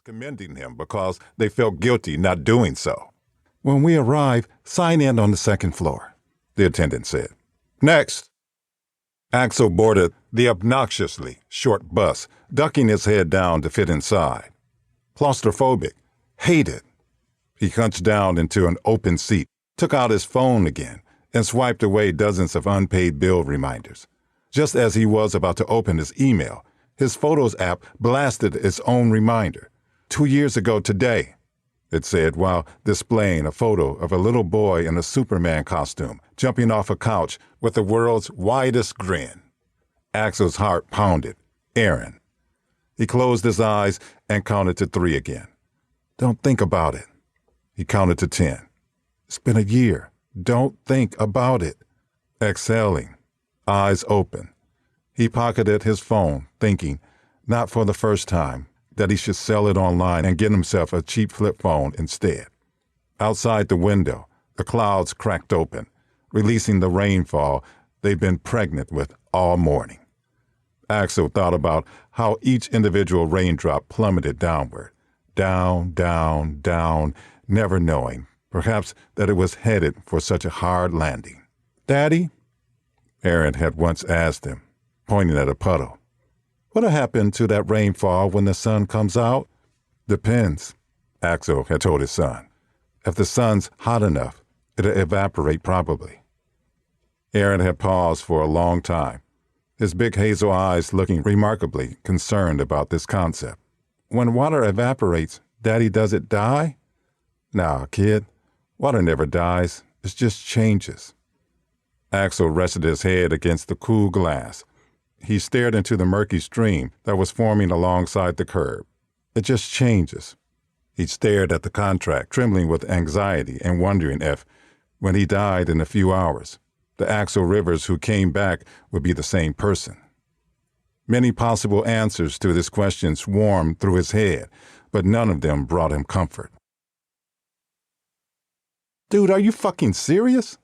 commending him because they felt guilty not doing so. "When we arrive, sign in on the second floor," the attendant said. "Next." Axel boarded the obnoxiously short bus, ducking his head down to fit inside. Claustrophobic. Hated. He hunched down into an open seat, took out his phone again, and swiped away dozens of unpaid bill reminders. Just as he was about to open his email, his Photos app blasted its own reminder. 2 years ago today, it said while displaying a photo of a little boy in a Superman costume jumping off a couch with the world's widest grin. Axel's heart pounded. Aaron. He closed his eyes and counted to 3 again. "Don't think about it." He counted to 10. "It's been a year. Don't think about it." Exhaling, eyes open. He pocketed his phone, thinking, not for the first time, that he should sell it online and get himself a cheap flip phone instead. Outside the window, the clouds cracked open, releasing the rainfall they'd been pregnant with all morning. Axel thought about how each individual raindrop plummeted downward, down, down, down, never knowing, perhaps, that it was headed for such a hard landing. "Daddy?" Aaron had once asked him, pointing at a puddle. "What'll happen to that rainfall when the sun comes out?" "Depends," Axel had told his son. "If the sun's hot enough, it'll evaporate probably." Aaron had paused for a long time, his big hazel eyes looking remarkably concerned about this concept. "When water evaporates, Daddy, does it die?" "Nah, kid. Water never dies. It just changes." Axel rested his head against the cool glass. He stared into the murky stream that was forming alongside the curb. "It just changes." He stared at the contract, trembling with anxiety and wondering if, when he died in a few hours, the Axel Rivers who came back would be the same person. Many possible answers to this question swarmed through his head, but none of them brought him comfort. "Dude, are you fucking serious?"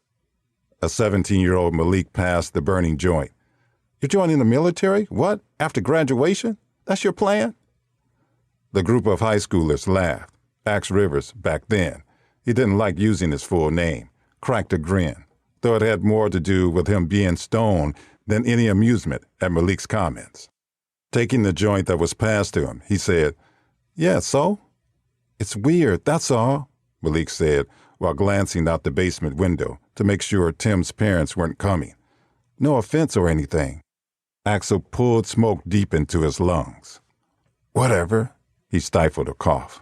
A 17-year-old Malik passed the burning joint. "You're joining the military? What? After graduation? That's your plan?" The group of high schoolers laughed. Axel Rivers, back then, he didn't like using his full name, cracked a grin, though it had more to do with him being stoned than any amusement at Malik's comments. Taking the joint that was passed to him, he said, "Yeah, so?" "It's weird, that's all," Malik said, while glancing out the basement window to make sure Tim's parents weren't coming. "No offense or anything." Axel pulled smoke deep into his lungs. "Whatever," he stifled a cough.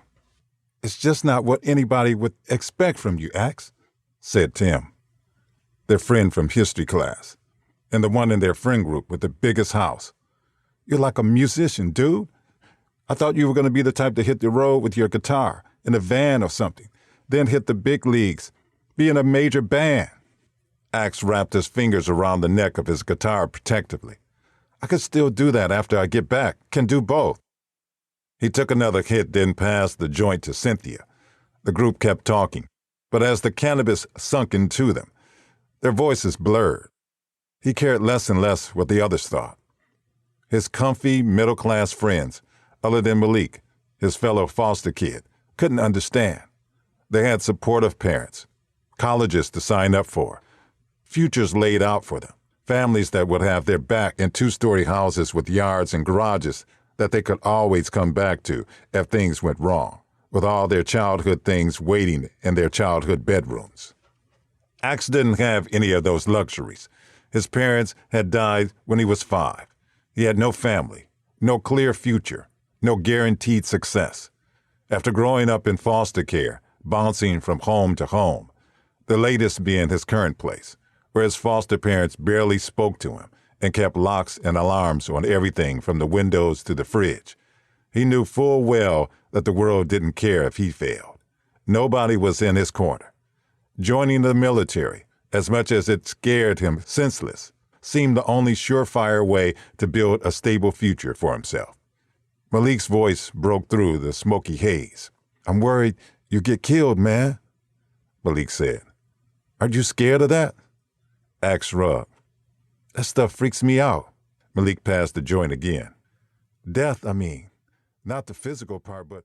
"It's just not what anybody would expect from you, Ax," said Tim, their friend from history class, and the one in their friend group with the biggest house. "You're like a musician, dude. I thought you were going to be the type to hit the road with your guitar in a van or something, then hit the big leagues, be in a major band." Ax wrapped his fingers around the neck of his guitar protectively. "I could still do that after I get back. Can do both." He took another hit, then passed the joint to Cynthia. The group kept talking, but as the cannabis sunk into them, their voices blurred. He cared less and less what the others thought. His comfy, middle-class friends, other than Malik, his fellow foster kid, couldn't understand. They had supportive parents, colleges to sign up for, futures laid out for them, families that would have their back in 2-story houses with yards and garages that they could always come back to if things went wrong, with all their childhood things waiting in their childhood bedrooms. Ax didn't have any of those luxuries. His parents had died when he was 5. He had no family, no clear future, no guaranteed success. After growing up in foster care, bouncing from home to home, the latest being his current place, where his foster parents barely spoke to him and kept locks and alarms on everything from the windows to the fridge. He knew full well that the world didn't care if he failed. Nobody was in his corner. Joining the military, as much as it scared him senseless, seemed the only surefire way to build a stable future for himself. Malik's voice broke through the smoky haze. "I'm worried you get killed, man," Malik said. "Aren't you scared of that?" Ax shrugged. "That stuff freaks me out." Malik passed the joint again. "Death, I mean. Not the physical part, but